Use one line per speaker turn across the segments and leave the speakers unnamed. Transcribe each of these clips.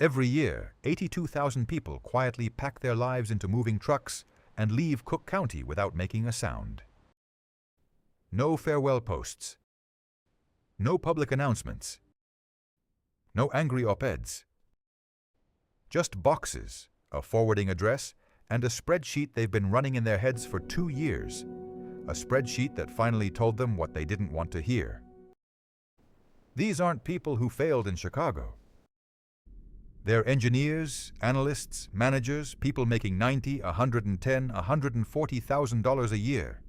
Every year, 82,000 people quietly pack their lives into moving trucks and leave Cook County without making a sound. No farewell posts. No public announcements. No angry op-eds. Just boxes, a forwarding address, and a spreadsheet they've been running in their heads for 2 years. A spreadsheet that finally told them what they didn't want to hear. These aren't people who failed in Chicago. They're engineers, analysts, managers, people making $90,000, $110,000, $140,000 a year.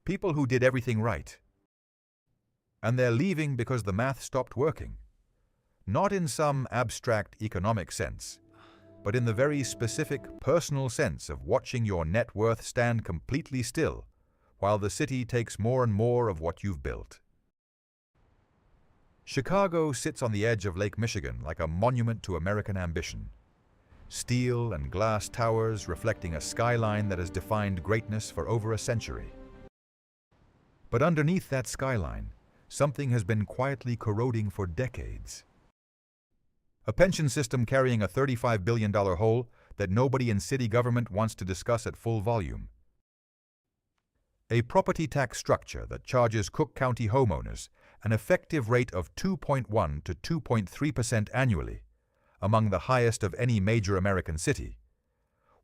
People who did everything right. And they're leaving because the math stopped working. Not in some abstract economic sense, but in the very specific personal sense of watching your net worth stand completely still while the city takes more and more of what you've built. Chicago sits on the edge of Lake Michigan like a monument to American ambition. Steel and glass towers reflecting a skyline that has defined greatness for over a century. But underneath that skyline, something has been quietly corroding for decades. A pension system carrying a $35 billion hole that nobody in city government wants to discuss at full volume. A property tax structure that charges Cook County homeowners an effective rate of 2.1 to 2.3% annually, among the highest of any major American city,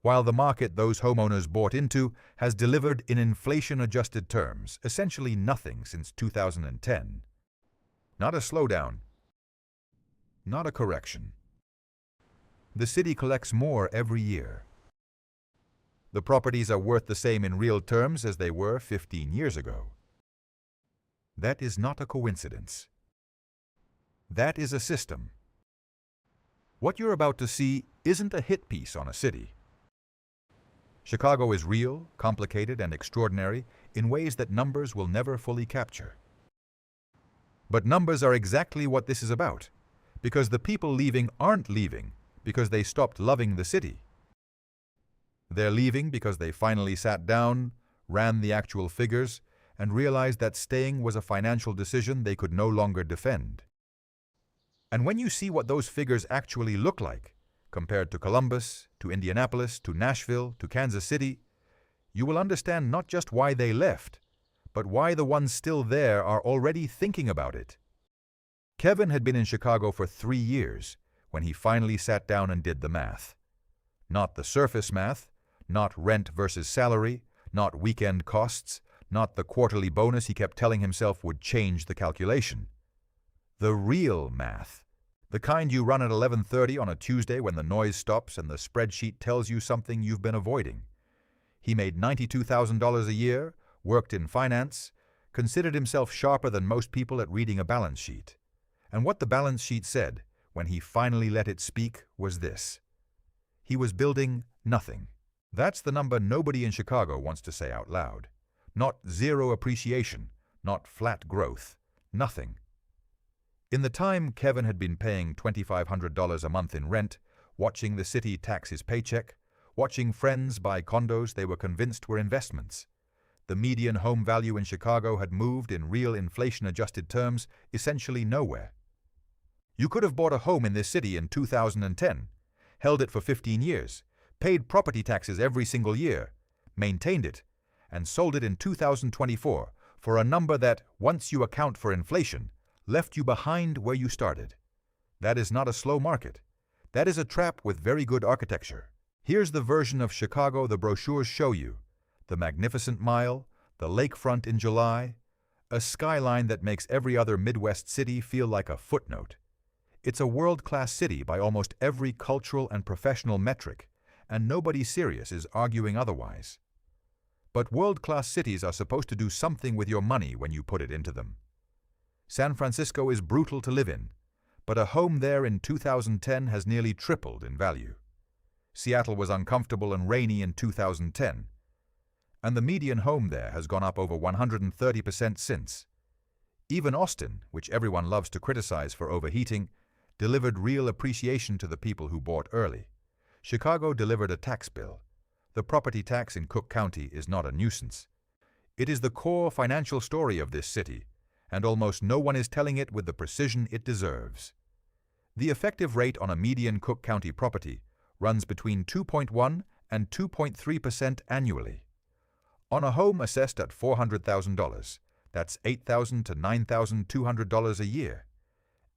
while the market those homeowners bought into has delivered in inflation-adjusted terms essentially nothing since 2010. Not a slowdown. Not a correction. The city collects more every year. The properties are worth the same in real terms as they were 15 years ago. That is not a coincidence. That is a system. What you're about to see isn't a hit piece on a city. Chicago is real, complicated, and extraordinary in ways that numbers will never fully capture. But numbers are exactly what this is about, because the people leaving aren't leaving because they stopped loving the city. They're leaving because they finally sat down, ran the actual figures, and realized that staying was a financial decision they could no longer defend. And when you see what those figures actually look like, compared to Columbus, to Indianapolis, to Nashville, to Kansas City, you will understand not just why they left, but why the ones still there are already thinking about it. Kevin had been in Chicago for 3 years when he finally sat down and did the math. Not the surface math, not rent versus salary, not weekend costs, not the quarterly bonus he kept telling himself would change the calculation. The real math. The kind you run at 11:30 on a Tuesday when the noise stops and the spreadsheet tells you something you've been avoiding. He made $92,000 a year, worked in finance, considered himself sharper than most people at reading a balance sheet. And what the balance sheet said, when he finally let it speak, was this. He was building nothing. That's the number nobody in Chicago wants to say out loud. Not zero appreciation, not flat growth, nothing. In the time Kevin had been paying $2,500 a month in rent, watching the city tax his paycheck, watching friends buy condos they were convinced were investments, the median home value in Chicago had moved in real inflation-adjusted terms essentially nowhere. You could have bought a home in this city in 2010, held it for 15 years, paid property taxes every single year, maintained it, and sold it in 2024 for a number that, once you account for inflation, left you behind where you started. That is not a slow market. That is a trap with very good architecture. Here's the version of Chicago the brochures show you. The Magnificent Mile, the lakefront in July, a skyline that makes every other Midwest city feel like a footnote. It's a world-class city by almost every cultural and professional metric, and nobody serious is arguing otherwise. But world-class cities are supposed to do something with your money when you put it into them. San Francisco is brutal to live in, but a home there in 2010 has nearly tripled in value. Seattle was uncomfortable and rainy in 2010, and the median home there has gone up over 130% since. Even Austin, which everyone loves to criticize for overheating, delivered real appreciation to the people who bought early. Chicago delivered a tax bill. The property tax in Cook County is not a nuisance. It is the core financial story of this city, and almost no one is telling it with the precision it deserves. The effective rate on a median Cook County property runs between 2.1 and 2.3% annually. On a home assessed at $400,000, that's $8,000 to $9,200 a year.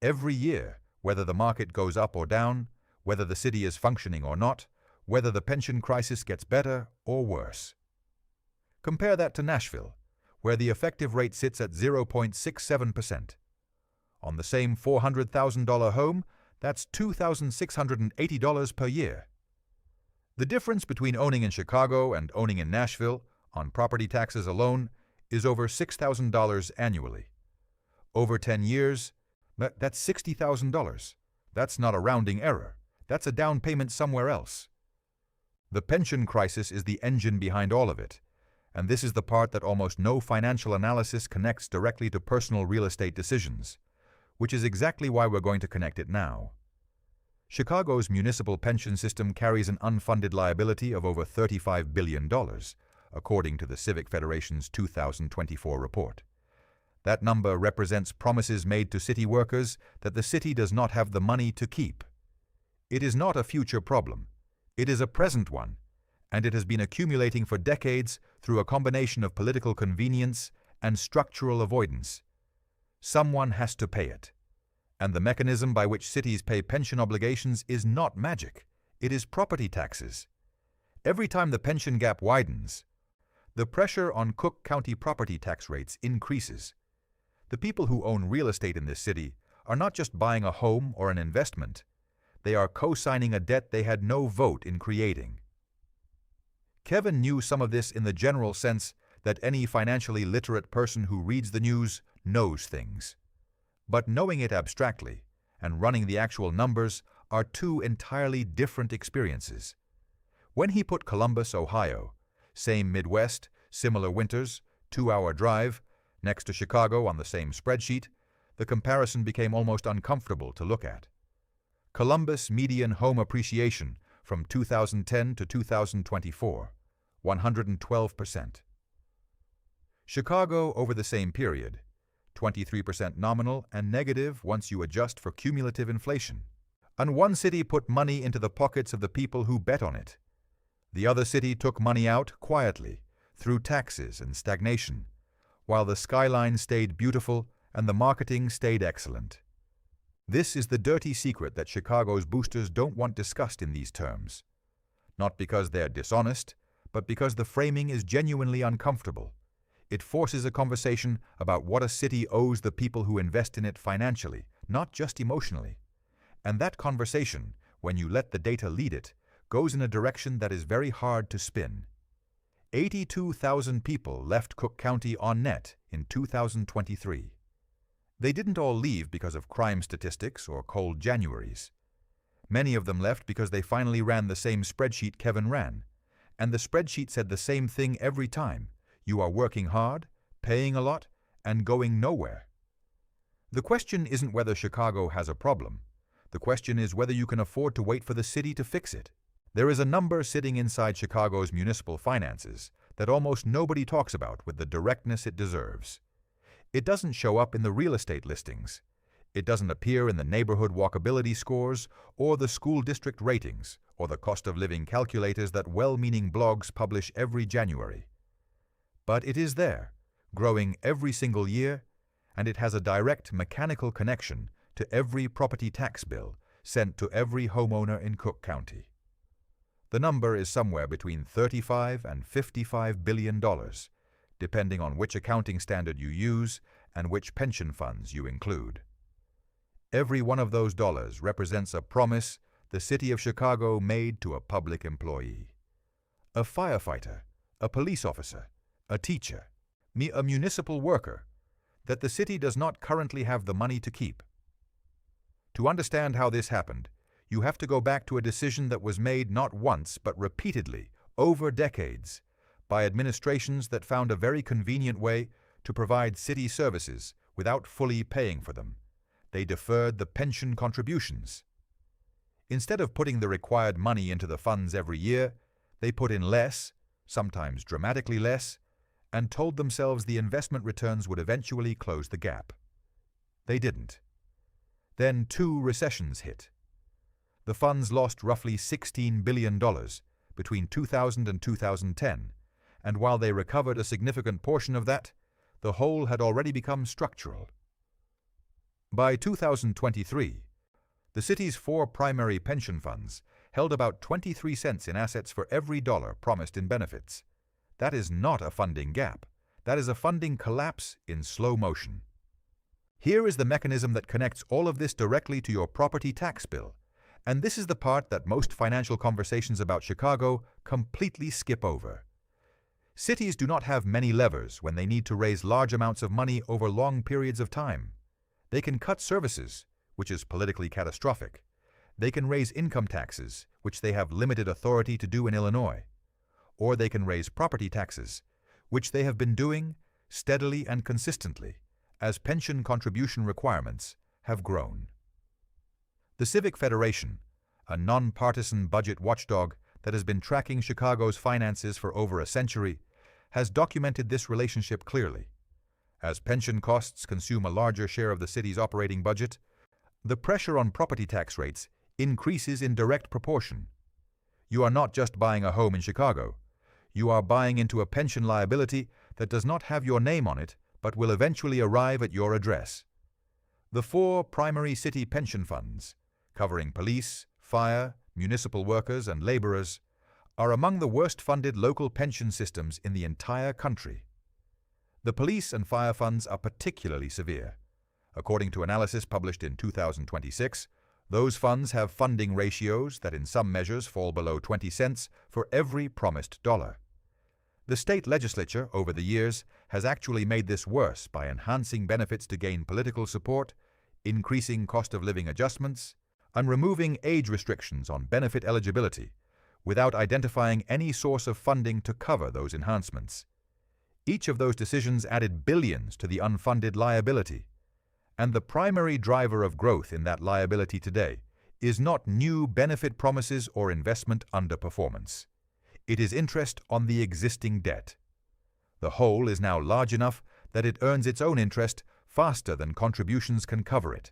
Every year, whether the market goes up or down, whether the city is functioning or not, whether the pension crisis gets better or worse. Compare that to Nashville, where the effective rate sits at 0.67%. On the same $400,000 home, that's $2,680 per year. The difference between owning in Chicago and owning in Nashville, on property taxes alone, is over $6,000 annually. Over 10 years, that's $60,000. That's not a rounding error. That's a down payment somewhere else. The pension crisis is the engine behind all of it, and this is the part that almost no financial analysis connects directly to personal real estate decisions, which is exactly why we're going to connect it now. Chicago's municipal pension system carries an unfunded liability of over $35 billion, according to the Civic Federation's 2024 report. That number represents promises made to city workers that the city does not have the money to keep. It is not a future problem. It is a present one, and it has been accumulating for decades through a combination of political convenience and structural avoidance. Someone has to pay it. And the mechanism by which cities pay pension obligations is not magic. It is property taxes. Every time the pension gap widens, the pressure on Cook County property tax rates increases. The people who own real estate in this city are not just buying a home or an investment. They are co-signing a debt they had no vote in creating. Kevin knew some of this in the general sense that any financially literate person who reads the news knows things. But knowing it abstractly and running the actual numbers are two entirely different experiences. When he put Columbus, Ohio, same Midwest, similar winters, 2-hour drive, next to Chicago on the same spreadsheet, the comparison became almost uncomfortable to look at. Columbus median home appreciation from 2010 to 2024, 112%. Chicago over the same period, 23% nominal and negative once you adjust for cumulative inflation. And one city put money into the pockets of the people who bet on it. The other city took money out quietly, through taxes and stagnation, while the skyline stayed beautiful and the marketing stayed excellent. This is the dirty secret that Chicago's boosters don't want discussed in these terms. Not because they're dishonest, but because the framing is genuinely uncomfortable. It forces a conversation about what a city owes the people who invest in it financially, not just emotionally. And that conversation, when you let the data lead it, goes in a direction that is very hard to spin. 82,000 people left Cook County on net in 2023. They didn't all leave because of crime statistics or cold Januaries. Many of them left because they finally ran the same spreadsheet Kevin ran, and the spreadsheet said the same thing every time. You are working hard, paying a lot, and going nowhere. The question isn't whether Chicago has a problem. The question is whether you can afford to wait for the city to fix it. There is a number sitting inside Chicago's municipal finances that almost nobody talks about with the directness it deserves. It doesn't show up in the real estate listings. It doesn't appear in the neighborhood walkability scores or the school district ratings or the cost of living calculators that well-meaning blogs publish every January. But it is there, growing every single year, and it has a direct mechanical connection to every property tax bill sent to every homeowner in Cook County. The number is somewhere between $35 and $55 billion, depending on which accounting standard you use and which pension funds you include. Every one of those dollars represents a promise the city of Chicago made to a public employee. A firefighter, a police officer, a teacher, a municipal worker, that the city does not currently have the money to keep. To understand how this happened, you have to go back to a decision that was made not once but repeatedly, over decades, by administrations that found a very convenient way to provide city services without fully paying for them. They deferred the pension contributions. Instead of putting the required money into the funds every year, they put in less, sometimes dramatically less, and told themselves the investment returns would eventually close the gap. They didn't. Then 2 recessions hit. The funds lost roughly $16 billion between 2000 and 2010, and while they recovered a significant portion of that, the hole had already become structural. By 2023, the city's 4 primary pension funds held about 23 cents in assets for every dollar promised in benefits. That is not a funding gap. That is a funding collapse in slow motion. Here is the mechanism that connects all of this directly to your property tax bill, and this is the part that most financial conversations about Chicago completely skip over. Cities do not have many levers when they need to raise large amounts of money over long periods of time. They can cut services, which is politically catastrophic. They can raise income taxes, which they have limited authority to do in Illinois. Or they can raise property taxes, which they have been doing steadily and consistently as pension contribution requirements have grown. The Civic Federation, a nonpartisan budget watchdog that has been tracking Chicago's finances for over a century, has documented this relationship clearly. As pension costs consume a larger share of the city's operating budget, the pressure on property tax rates increases in direct proportion. You are not just buying a home in Chicago. You are buying into a pension liability that does not have your name on it, but will eventually arrive at your address. The 4 primary city pension funds, covering police, fire, municipal workers, and laborers, are among the worst-funded local pension systems in the entire country. The police and fire funds are particularly severe. According to analysis published in 2026, those funds have funding ratios that in some measures fall below 20 cents for every promised dollar. The state legislature, over the years, has actually made this worse by enhancing benefits to gain political support, increasing cost-of-living adjustments, and removing age restrictions on benefit eligibility, without identifying any source of funding to cover those enhancements. Each of those decisions added billions to the unfunded liability, and the primary driver of growth in that liability today is not new benefit promises or investment underperformance. It is interest on the existing debt. The hole is now large enough that it earns its own interest faster than contributions can cover it.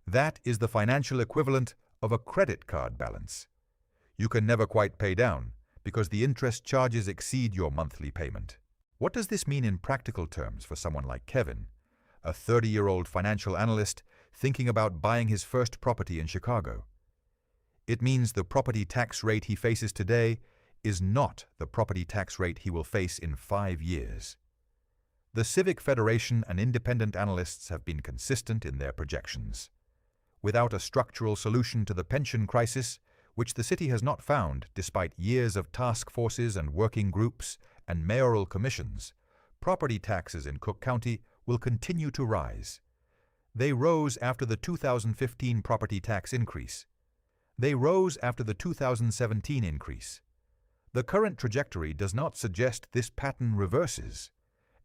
That is the financial equivalent of a credit card balance. You can never quite pay down because the interest charges exceed your monthly payment. What does this mean in practical terms for someone like Kevin, a 30-year-old financial analyst thinking about buying his first property in Chicago? It means the property tax rate he faces today is not the property tax rate he will face in 5 years. The Civic Federation and independent analysts have been consistent in their projections. Without a structural solution to the pension crisis, which the city has not found despite years of task forces and working groups and mayoral commissions, property taxes in Cook County will continue to rise. They rose after the 2015 property tax increase. They rose after the 2017 increase. The current trajectory does not suggest this pattern reverses.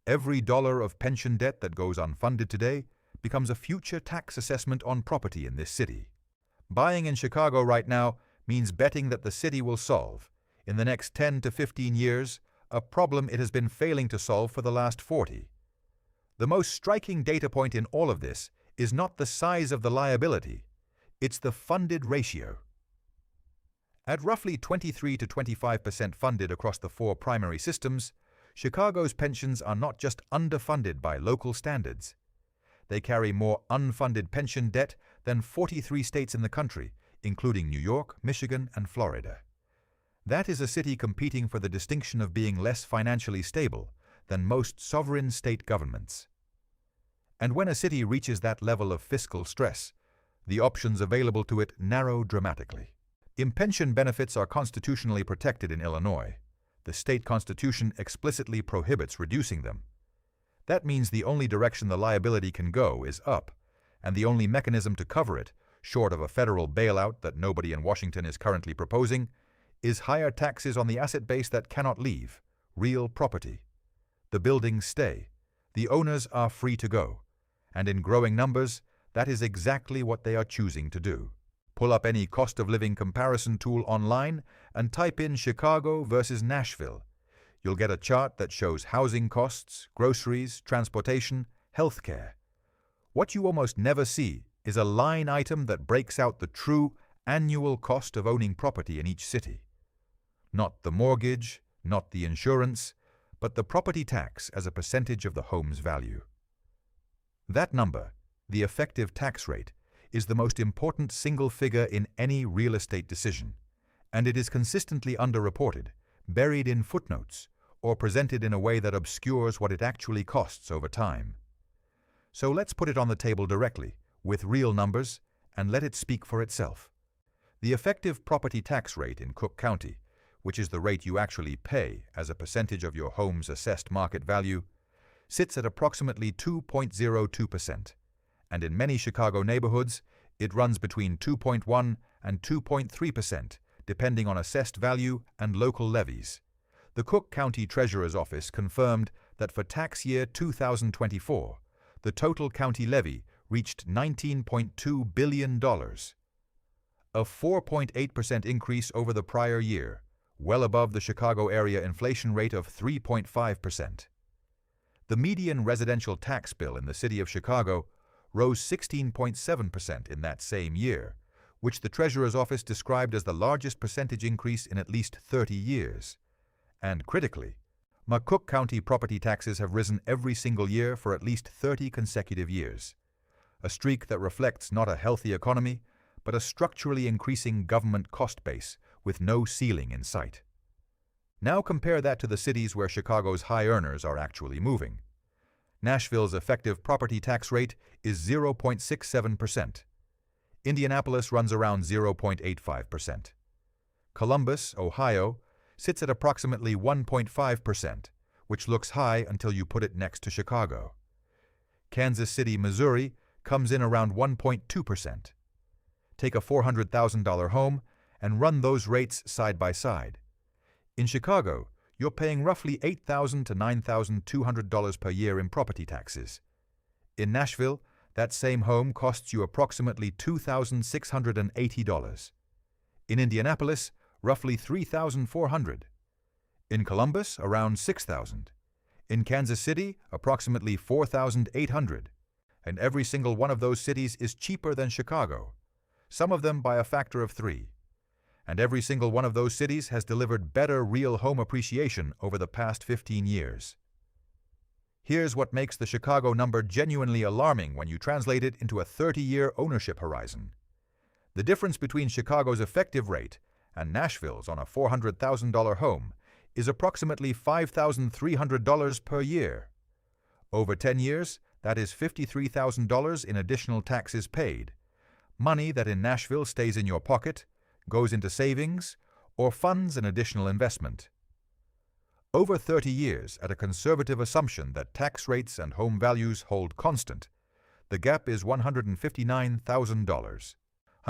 Every dollar of pension debt that goes unfunded today becomes a future tax assessment on property in this city. Buying in Chicago right now means betting that the city will solve, in the next 10 to 15 years, a problem it has been failing to solve for the last 40. The most striking data point in all of this is not the size of the liability, it's the funded ratio. At roughly 23 to 25% funded across the 4 primary systems, Chicago's pensions are not just underfunded by local standards. They carry more unfunded pension debt than 43 states in the country, including New York, Michigan, and Florida. That is a city competing for the distinction of being less financially stable than most sovereign state governments. And when a city reaches that level of fiscal stress, the options available to it narrow dramatically. Pension benefits are constitutionally protected in Illinois. The state constitution explicitly prohibits reducing them. That means the only direction the liability can go is up, and the only mechanism to cover it, short of a federal bailout that nobody in Washington is currently proposing, is higher taxes on the asset base that cannot leave, real property. The buildings stay. The owners are free to go. And in growing numbers, that is exactly what they are choosing to do. Pull up any cost of living comparison tool online and type in Chicago versus Nashville. You'll get a chart that shows housing costs, groceries, transportation, healthcare. What you almost never see is a line item that breaks out the true annual cost of owning property in each city. Not the mortgage, not the insurance, but the property tax as a percentage of the home's value. That number, the effective tax rate, is the most important single figure in any real estate decision, and it is consistently underreported, buried in footnotes, or presented in a way that obscures what it actually costs over time. So let's put it on the table directly, with real numbers, and let it speak for itself. The effective property tax rate in Cook County, which is the rate you actually pay as a percentage of your home's assessed market value, sits at approximately 2.02%, and in many Chicago neighborhoods, it runs between 2.1 and 2.3%, depending on assessed value and local levies. The Cook County Treasurer's Office confirmed that for tax year 2024, the total county levy reached $19.2 billion, a 4.8% increase over the prior year, well above the Chicago area inflation rate of 3.5%. The median residential tax bill in the city of Chicago rose 16.7% in that same year, which the Treasurer's Office described as the largest percentage increase in at least 30 years. And critically, Cook County property taxes have risen every single year for at least 30 consecutive years, a streak that reflects not a healthy economy, but a structurally increasing government cost base with no ceiling in sight. Now compare that to the cities where Chicago's high earners are actually moving. Nashville's effective property tax rate is 0.67%. Indianapolis runs around 0.85%. Columbus, Ohio, sits at approximately 1.5%, which looks high until you put it next to Chicago. Kansas City, Missouri, comes in around 1.2%. Take a $400,000 home and run those rates side by side. In Chicago, you're paying roughly $8,000 to $9,200 per year in property taxes. In Nashville, that same home costs you approximately $2,680. In Indianapolis, roughly $3,400. In Columbus, around $6,000. In Kansas City, approximately $4,800. And every single one of those cities is cheaper than Chicago, some of them by a factor of 3. And every single one of those cities has delivered better real home appreciation over the past 15 years. Here's what makes the Chicago number genuinely alarming when you translate it into a 30-year ownership horizon. The difference between Chicago's effective rate and Nashville's on a $400,000 home is approximately $5,300 per year. Over 10 years, that is $53,000 in additional taxes paid, money that in Nashville stays in your pocket, goes into savings, or funds an additional investment. Over 30 years, at a conservative assumption that tax rates and home values hold constant, the gap is $159,000.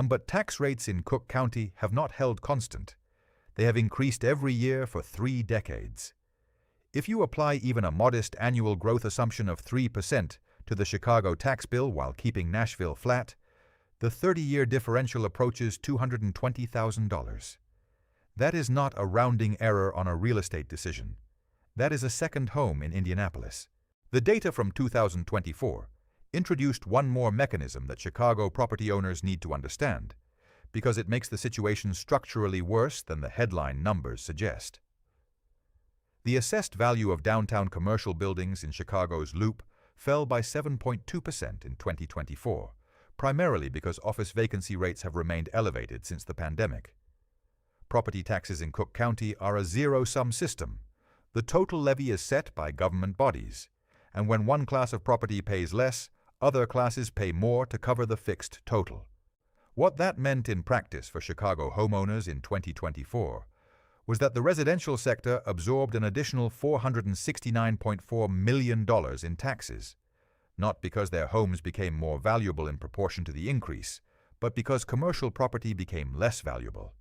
But tax rates in Cook County have not held constant. They have increased every year for 3 decades. If you apply even a modest annual growth assumption of 3% to the Chicago tax bill while keeping Nashville flat, the 30-year differential approaches $220,000. That is not a rounding error on a real estate decision. That is a second home in Indianapolis. The data from 2024 introduced one more mechanism that Chicago property owners need to understand, because it makes the situation structurally worse than the headline numbers suggest. The assessed value of downtown commercial buildings in Chicago's Loop fell by 7.2% in 2024, primarily because office vacancy rates have remained elevated since the pandemic. Property taxes in Cook County are a zero-sum system. The total levy is set by government bodies, and when one class of property pays less, other classes pay more to cover the fixed total. What that meant in practice for Chicago homeowners in 2024 was that the residential sector absorbed an additional $469.4 million in taxes, not because their homes became more valuable in proportion to the increase, but because commercial property became less valuable.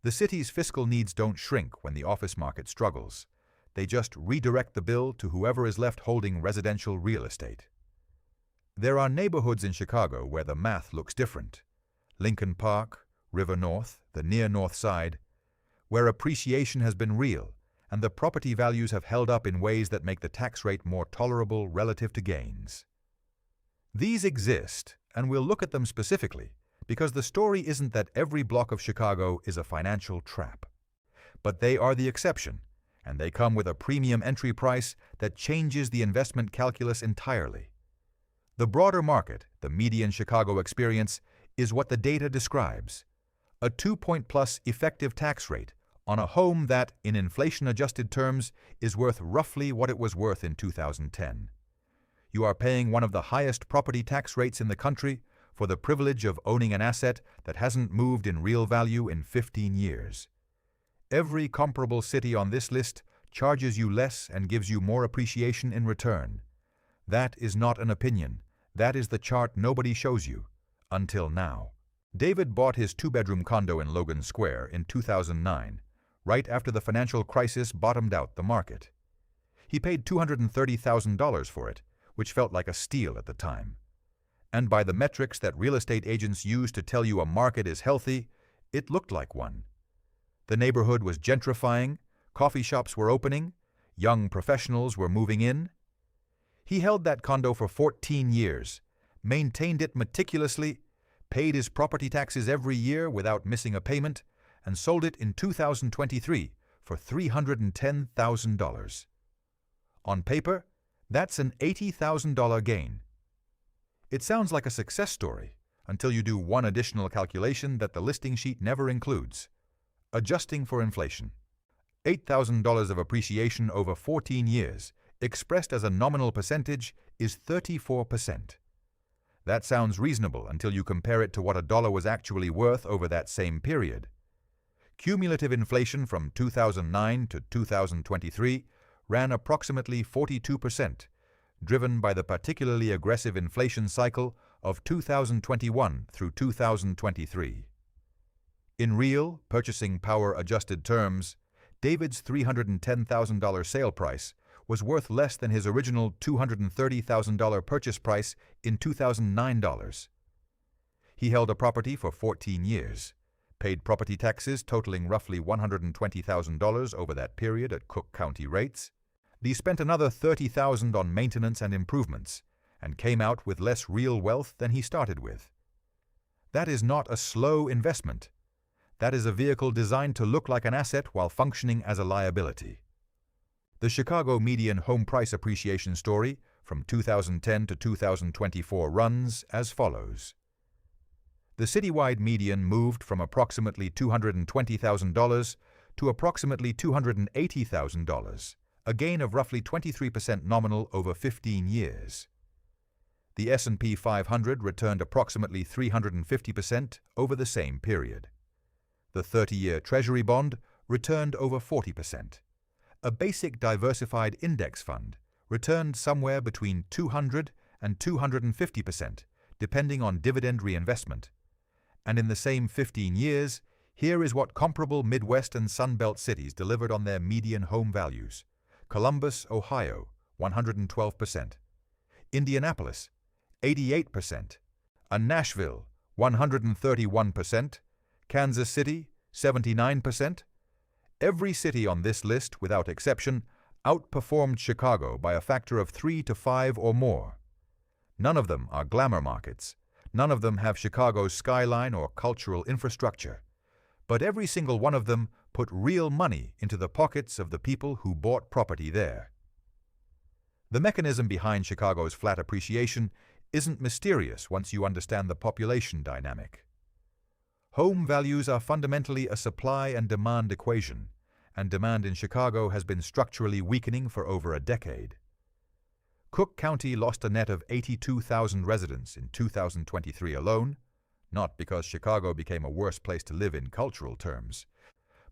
The city's fiscal needs don't shrink when the office market struggles. They just redirect the bill to whoever is left holding residential real estate. There are neighborhoods in Chicago where the math looks different. Lincoln Park, River North, the near North Side, where appreciation has been real and the property values have held up in ways that make the tax rate more tolerable relative to gains. These exist, and we'll look at them specifically because the story isn't that every block of Chicago is a financial trap. But they are the exception, and they come with a premium entry price that changes the investment calculus entirely. The broader market, the median Chicago experience, is what the data describes. A 2-point-plus effective tax rate on a home that, in inflation-adjusted terms, is worth roughly what it was worth in 2010. You are paying one of the highest property tax rates in the country for the privilege of owning an asset that hasn't moved in real value in 15 years. Every comparable city on this list charges you less and gives you more appreciation in return. That is not an opinion. That is the chart nobody shows you, until now. David bought his 2-bedroom condo in Logan Square in 2009, right after the financial crisis bottomed out the market. He paid $230,000 for it, which felt like a steal at the time. And by the metrics that real estate agents use to tell you a market is healthy, it looked like one. The neighborhood was gentrifying, coffee shops were opening, young professionals were moving in. He held that condo for 14 years, maintained it meticulously, paid his property taxes every year without missing a payment, and sold it in 2023 for $310,000. On paper, that's an $80,000 gain. It sounds like a success story until you do one additional calculation that the listing sheet never includes. Adjusting for inflation. $8,000 of appreciation over 14 years, expressed as a nominal percentage, is 34%. That sounds reasonable until you compare it to what a dollar was actually worth over that same period. Cumulative inflation from 2009 to 2023 ran approximately 42%, driven by the particularly aggressive inflation cycle of 2021 through 2023. In real, purchasing power-adjusted terms, David's $310,000 sale price was worth less than his original $230,000 purchase price in 2009 dollars. He held a property for 14 years, paid property taxes totaling roughly $120,000 over that period at Cook County rates. He spent another $30,000 on maintenance and improvements, and came out with less real wealth than he started with. That is not a slow investment. That is a vehicle designed to look like an asset while functioning as a liability. The Chicago median home price appreciation story from 2010 to 2024 runs as follows. The citywide median moved from approximately $220,000 to approximately $280,000, a gain of roughly 23% nominal over 15 years. The S&P 500 returned approximately 350% over the same period. The 30-year Treasury bond returned over 40%. A basic diversified index fund returned somewhere between 200 and 250%, depending on dividend reinvestment. And in the same 15 years, here is what comparable Midwest and Sunbelt cities delivered on their median home values. Columbus, Ohio, 112%. Indianapolis, 88%. And Nashville, 131%. Kansas City, 79%. Every city on this list, without exception, outperformed Chicago by a factor of 3 to 5 or more. None of them are glamour markets. None of them have Chicago's skyline or cultural infrastructure. But every single one of them put real money into the pockets of the people who bought property there. The mechanism behind Chicago's flat appreciation isn't mysterious once you understand the population dynamic. Home values are fundamentally a supply and demand equation, and demand in Chicago has been structurally weakening for over a decade. Cook County lost a net of 82,000 residents in 2023 alone, not because Chicago became a worse place to live in cultural terms,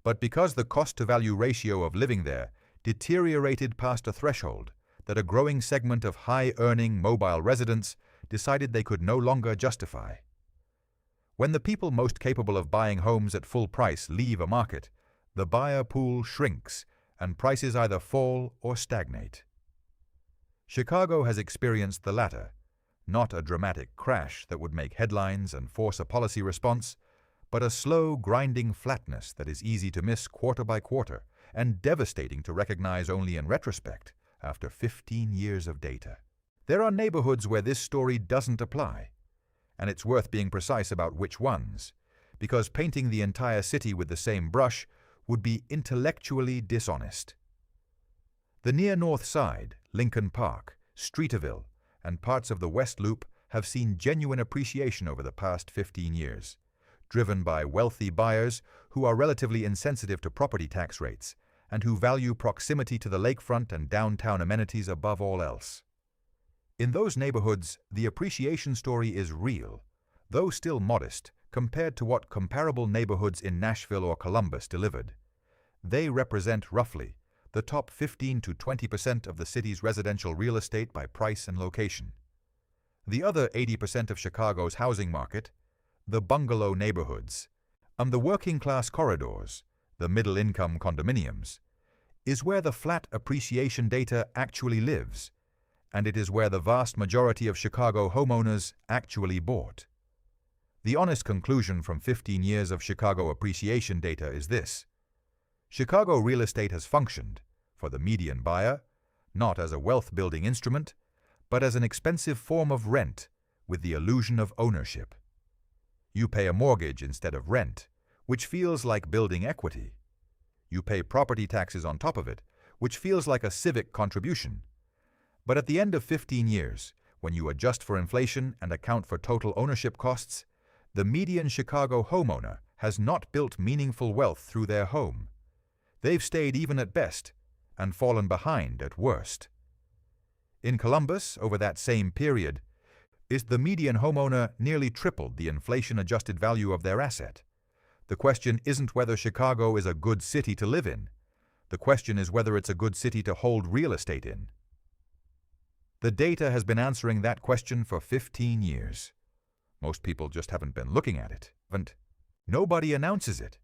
but because the cost-to-value ratio of living there deteriorated past a threshold that a growing segment of high-earning mobile residents decided they could no longer justify. When the people most capable of buying homes at full price leave a market, the buyer pool shrinks and prices either fall or stagnate. Chicago has experienced the latter, not a dramatic crash that would make headlines and force a policy response, but a slow, grinding flatness that is easy to miss quarter by quarter and devastating to recognize only in retrospect after 15 years of data. There are neighborhoods where this story doesn't apply, and it's worth being precise about which ones, because painting the entire city with the same brush would be intellectually dishonest. The near North Side, Lincoln Park, Streeterville, and parts of the West Loop have seen genuine appreciation over the past 15 years, driven by wealthy buyers who are relatively insensitive to property tax rates and who value proximity to the lakefront and downtown amenities above all else. In those neighborhoods, the appreciation story is real, though still modest, compared to what comparable neighborhoods in Nashville or Columbus delivered. They represent roughly the top 15 to 20% of the city's residential real estate by price and location. The other 80% of Chicago's housing market, the bungalow neighborhoods, and the working-class corridors, the middle-income condominiums, is where the flat appreciation data actually lives, and it is where the vast majority of Chicago homeowners actually bought. The honest conclusion from 15 years of Chicago appreciation data is this: Chicago real estate has functioned, for the median buyer, not as a wealth-building instrument, but as an expensive form of rent with the illusion of ownership. You pay a mortgage instead of rent, which feels like building equity. You pay property taxes on top of it, which feels like a civic contribution. But at the end of 15 years, when you adjust for inflation and account for total ownership costs, the median Chicago homeowner has not built meaningful wealth through their home. They've stayed even at best and fallen behind at worst. In Columbus, over that same period, the median homeowner nearly tripled the inflation-adjusted value of their asset. The question isn't whether Chicago is a good city to live in. The question is whether it's a good city to hold real estate in. The data has been answering that question for 15 years. Most people just haven't been looking at it. Nobody announces it.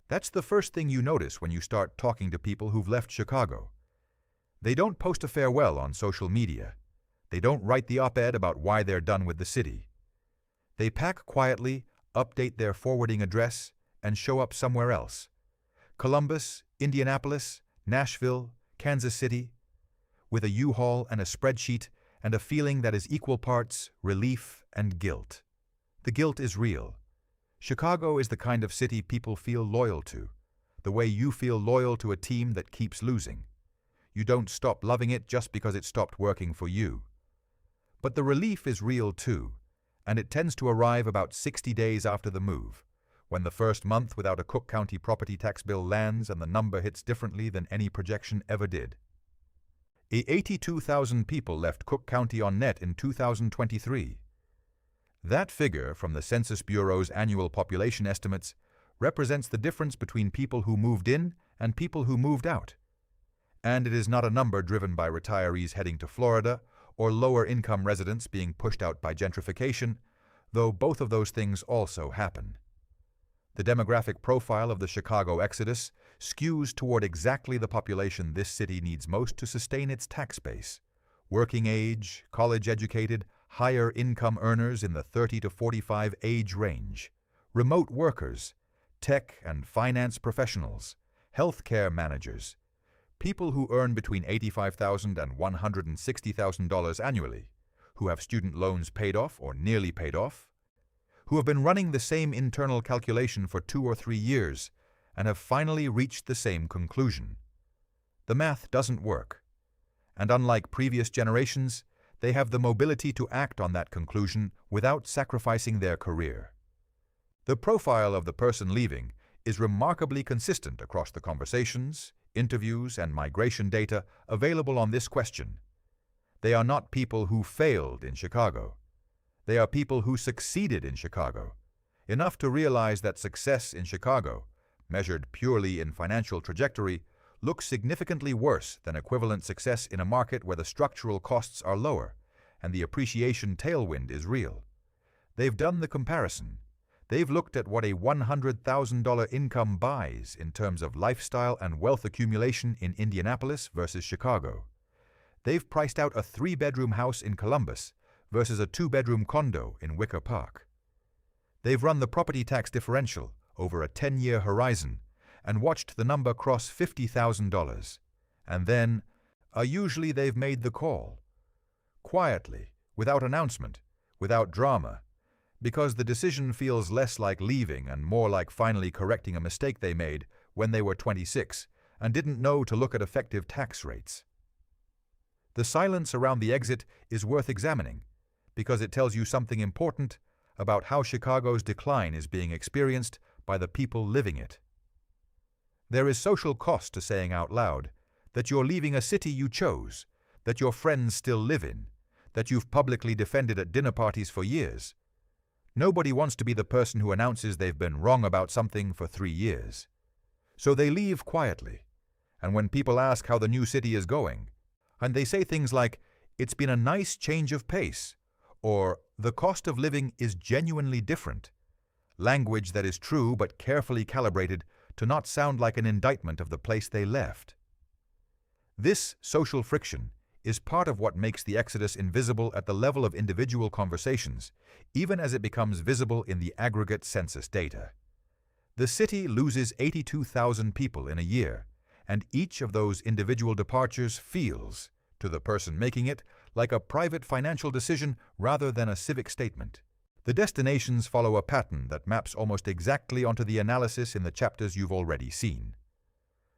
That's the first thing you notice when you start talking to people who've left Chicago. They don't post a farewell on social media. They don't write the op-ed about why they're done with the city. They pack quietly, update their forwarding address, and show up somewhere else. Columbus, Indianapolis, Nashville, Kansas City, with a U-Haul and a spreadsheet and a feeling that is equal parts relief and guilt. The guilt is real. Chicago is the kind of city people feel loyal to, the way you feel loyal to a team that keeps losing. You don't stop loving it just because it stopped working for you. But the relief is real too, and it tends to arrive about 60 days after the move, when the first month without a Cook County property tax bill lands and the number hits differently than any projection ever did. 82,000 people left Cook County on net in 2023. That figure from the Census Bureau's annual population estimates represents the difference between people who moved in and people who moved out. And it is not a number driven by retirees heading to Florida or lower-income residents being pushed out by gentrification, though both of those things also happen. The demographic profile of the Chicago exodus skews toward exactly the population this city needs most to sustain its tax base: working age, college-educated, higher-income earners in the 30 to 45 age range, remote workers, tech and finance professionals, healthcare managers, people who earn between $85,000 and $160,000 annually, who have student loans paid off or nearly paid off, who have been running the same internal calculation for 2 or 3 years and have finally reached the same conclusion. The math doesn't work, and unlike previous generations, they have the mobility to act on that conclusion without sacrificing their career. The profile of the person leaving is remarkably consistent across the conversations, interviews, and migration data available on this question. They are not people who failed in Chicago. They are people who succeeded in Chicago, enough to realize that success in Chicago, measured purely in financial trajectory, looks significantly worse than equivalent success in a market where the structural costs are lower and the appreciation tailwind is real. They've done the comparison. They've looked at what a $100,000 income buys in terms of lifestyle and wealth accumulation in Indianapolis versus Chicago. They've priced out a 3-bedroom house in Columbus versus a 2-bedroom condo in Wicker Park. They've run the property tax differential over a 10-year horizon and watched the number cross $50,000. And then, usually they've made the call. Quietly, without announcement, without drama, because the decision feels less like leaving and more like finally correcting a mistake they made when they were 26 and didn't know to look at effective tax rates. The silence around the exit is worth examining because it tells you something important about how Chicago's decline is being experienced by the people living it. There is social cost to saying out loud that you're leaving a city you chose, that your friends still live in, that you've publicly defended at dinner parties for years. Nobody wants to be the person who announces they've been wrong about something for 3 years. So they leave quietly, and when people ask how the new city is going, and they say things like, "It's been a nice change of pace," or "The cost of living is genuinely different," language that is true but carefully calibrated to not sound like an indictment of the place they left. This social friction is part of what makes the exodus invisible at the level of individual conversations, even as it becomes visible in the aggregate census data. The city loses 82,000 people in a year, and each of those individual departures feels, to the person making it, like a private financial decision rather than a civic statement. The destinations follow a pattern that maps almost exactly onto the analysis in the chapters you've already seen.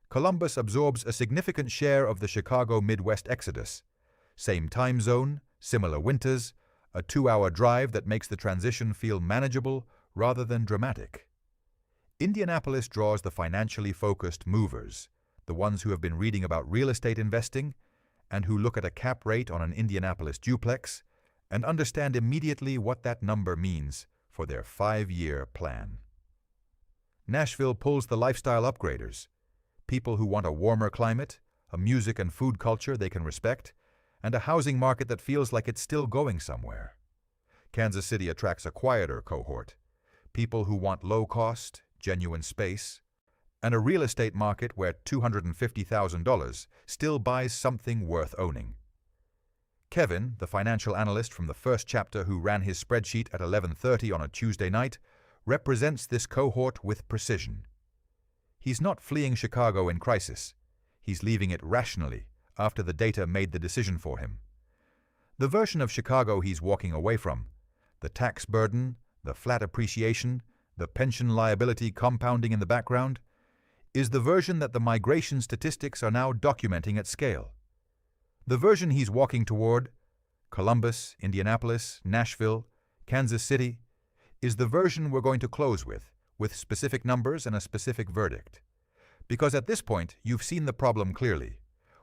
Columbus absorbs a significant share of the Chicago Midwest exodus. Same time zone, similar winters, a 2-hour drive that makes the transition feel manageable rather than dramatic. Indianapolis draws the financially focused movers, the ones who have been reading about real estate investing and who look at a cap rate on an Indianapolis duplex and understand immediately what that number means for their 5-year plan. Nashville pulls the lifestyle upgraders, people who want a warmer climate, a music and food culture they can respect, and a housing market that feels like it's still going somewhere. Kansas City attracts a quieter cohort, people who want low cost, genuine space, and a real estate market where $250,000 still buys something worth owning. Kevin, the financial analyst from the first chapter who ran his spreadsheet at 11:30 on a Tuesday night, represents this cohort with precision. He's not fleeing Chicago in crisis. He's leaving it rationally after the data made the decision for him. The version of Chicago he's walking away from, the tax burden, the flat appreciation, the pension liability compounding in the background, is the version that the migration statistics are now documenting at scale. The version he's walking toward, Columbus, Indianapolis, Nashville, Kansas City, is the version we're going to close with specific numbers and a specific verdict. Because at this point, you've seen the problem clearly.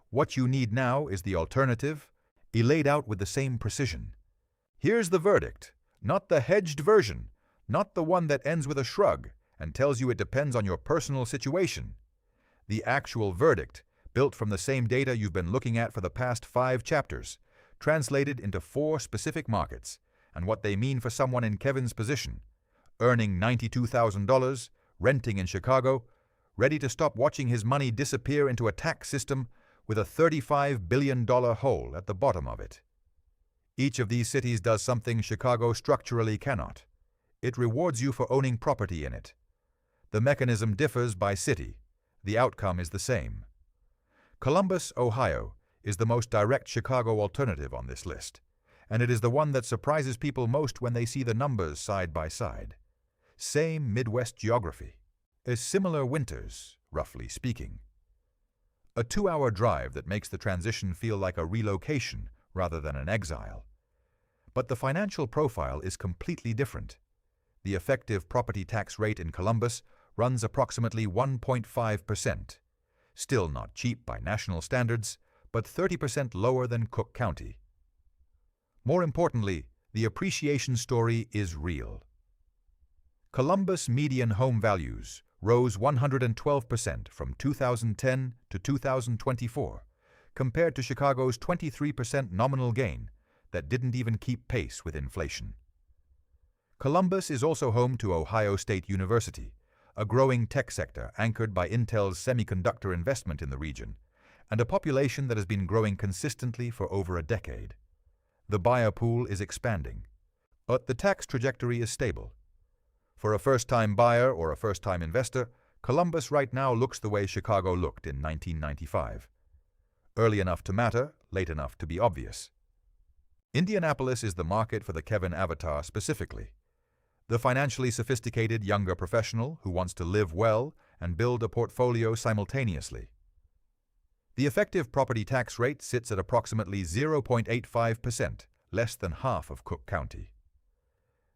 What you need now is the alternative, laid out with the same precision. Here's the verdict, not the hedged version, not the one that ends with a shrug and tells you it depends on your personal situation. The actual verdict, built from the same data you've been looking at for the past 5 chapters, translated into 4 specific markets, and what they mean for someone in Kevin's position, earning $92,000, renting in Chicago, ready to stop watching his money disappear into a tax system with a $35 billion hole at the bottom of it. Each of these cities does something Chicago structurally cannot. It rewards you for owning property in it. The mechanism differs by city. The outcome is the same. Columbus, Ohio, is the most direct Chicago alternative on this list, and it is the one that surprises people most when they see the numbers side by side. Same Midwest geography. Similar winters, roughly speaking. A 2-hour drive that makes the transition feel like a relocation rather than an exile. But the financial profile is completely different. The effective property tax rate in Columbus runs approximately 1.5%. Still not cheap by national standards, but 30% lower than Cook County. More importantly, the appreciation story is real. Columbus median home values rose 112% from 2010 to 2024, compared to Chicago's 23% nominal gain that didn't even keep pace with inflation. Columbus is also home to Ohio State University, a growing tech sector anchored by Intel's semiconductor investment in the region, and a population that has been growing consistently for over a decade. The buyer pool is expanding, but the tax trajectory is stable. For a first-time buyer or a first-time investor, Columbus right now looks the way Chicago looked in 1995. Early enough to matter, late enough to be obvious. Indianapolis is the market for the Kevin avatar specifically. The financially sophisticated younger professional who wants to live well and build a portfolio simultaneously. The effective property tax rate sits at approximately 0.85%, less than half of Cook County.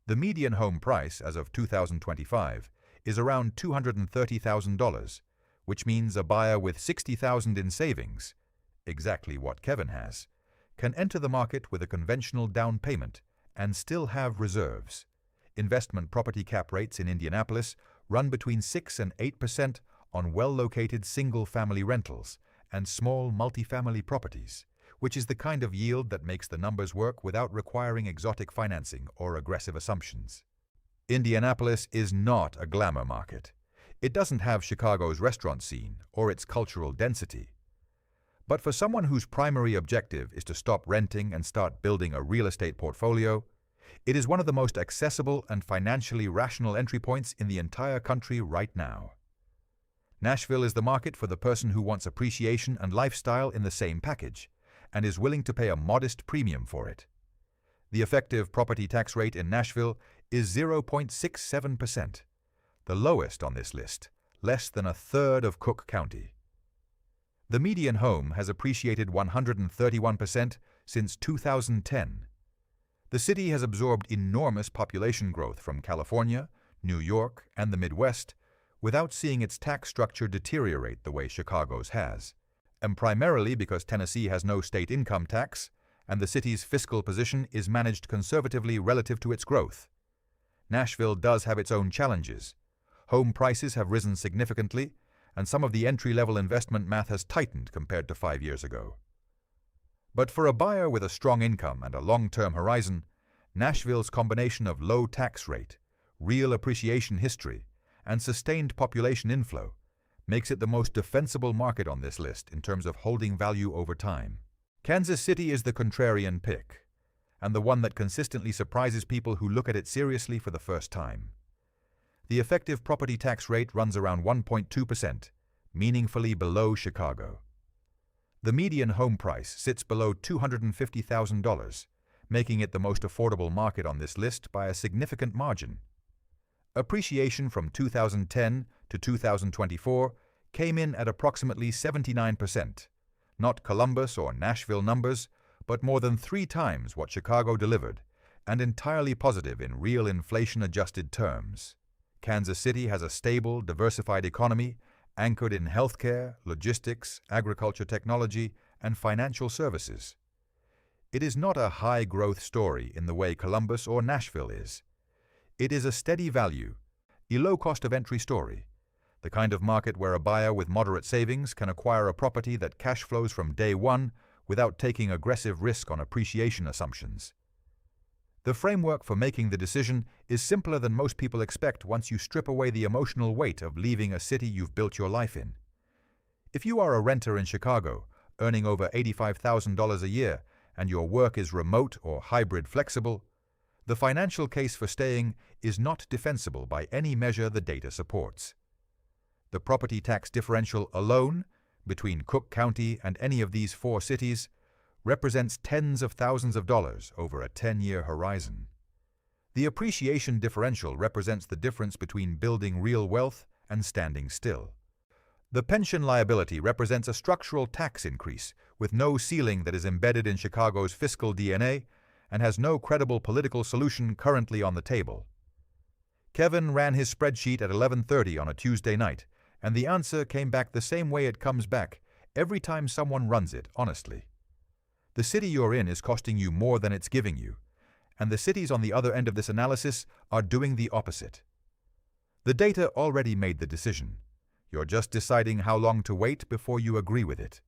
The median home price as of 2025 is around $230,000, which means a buyer with $60,000 in savings, exactly what Kevin has, can enter the market with a conventional down payment and still have reserves. Investment property cap rates in Indianapolis run between 6 and 8% on well-located single-family rentals and small multifamily properties, which is the kind of yield that makes the numbers work without requiring exotic financing or aggressive assumptions. Indianapolis is not a glamour market. It doesn't have Chicago's restaurant scene or its cultural density. But for someone whose primary objective is to stop renting and start building a real estate portfolio, it is one of the most accessible and financially rational entry points in the entire country right now. Nashville is the market for the person who wants appreciation and lifestyle in the same package and is willing to pay a modest premium for it. The effective property tax rate in Nashville is 0.67%, the lowest on this list, less than a third of Cook County. The median home has appreciated 131% since 2010. The city has absorbed enormous population growth from California, New York, and the Midwest without seeing its tax structure deteriorate the way Chicago's has, and primarily because Tennessee has no state income tax and the city's fiscal position is managed conservatively relative to its growth. Nashville does have its own challenges. Home prices have risen significantly, and some of the entry-level investment math has tightened compared to 5 years ago. But for a buyer with a strong income and a long-term horizon, Nashville's combination of low tax rate, real appreciation history, and sustained population inflow makes it the most defensible market on this list in terms of holding value over time. Kansas City is the contrarian pick, and the one that consistently surprises people who look at it seriously for the first time. The effective property tax rate runs around 1.2%, meaningfully below Chicago. The median home price sits below $250,000, making it the most affordable market on this list by a significant margin. Appreciation from 2010 to 2024 came in at approximately 79%, not Columbus or Nashville numbers, but more than 3 times what Chicago delivered, and entirely positive in real inflation-adjusted terms. Kansas City has a stable, diversified economy anchored in healthcare, logistics, agriculture technology, and financial services. It is not a high-growth story in the way Columbus or Nashville is. It is a steady value, a low cost of entry story, the kind of market where a buyer with moderate savings can acquire a property that cash flows from day one without taking aggressive risk on appreciation assumptions. The framework for making the decision is simpler than most people expect once you strip away the emotional weight of leaving a city you've built your life in. If you are a renter in Chicago, earning over $85,000 a year, and your work is remote or hybrid flexible, the financial case for staying is not defensible by any measure the data supports. The property tax differential alone, between Cook County and any of these 4 cities, represents tens of thousands of dollars over a 10-year horizon. The appreciation differential represents the difference between building real wealth and standing still. The pension liability represents a structural tax increase with no ceiling that is embedded in Chicago's fiscal DNA and has no credible political solution currently on the table. Kevin ran his spreadsheet at 11:30 on a Tuesday night, and the answer came back the same way it comes back every time someone runs it honestly. The city you're in is costing you more than it's giving you, and the cities on the other end of this analysis are doing the opposite. The data already made the decision. You're just deciding how long to wait before you agree with it.